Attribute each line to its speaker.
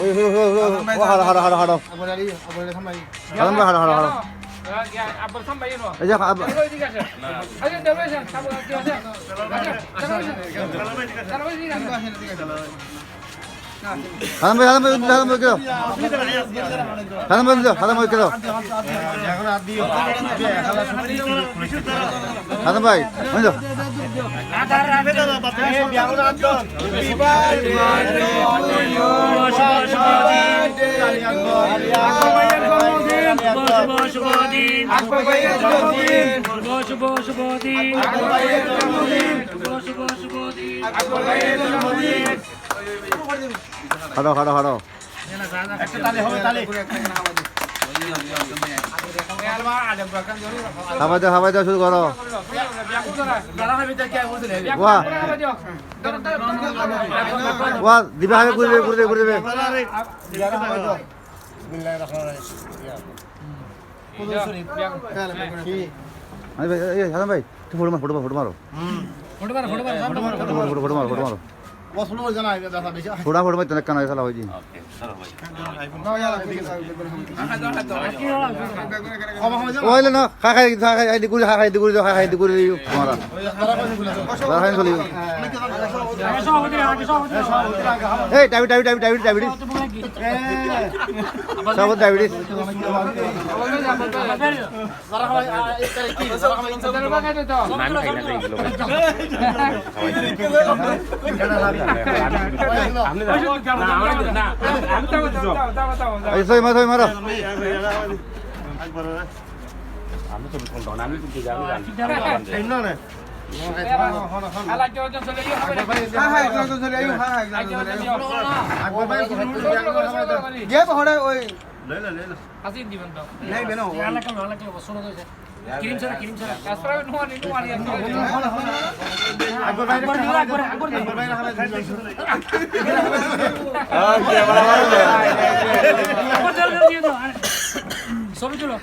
Speaker 1: ওই হাড়ো হাড়ো হাড়ো হাড়ো হারাম ভাই হাড়ো হাড়ো হাড়ো এই যে হারাম ভাই হারাম ভাই হারাম ভাই কেন হারাম ভাই হারাম ভাই কেন হারাম ভাই বুঝলো হাড়ো হাড়ো হাড়ো হাবাই দাও শুরু করো বাহ বাহ দিবা হবে ঘুরে ঘুরে ঘুরে দেবে হাসান ভাই ফটো মারো ফটো মারো ফটো মারো थोड़ा फोड़ में तनक करना ऐसा हो जी ओए ले ना खा दिगुरी हमारा राखाइन चली ए डाविड सब Dawid soy maro
Speaker 2: cream sir सब चलो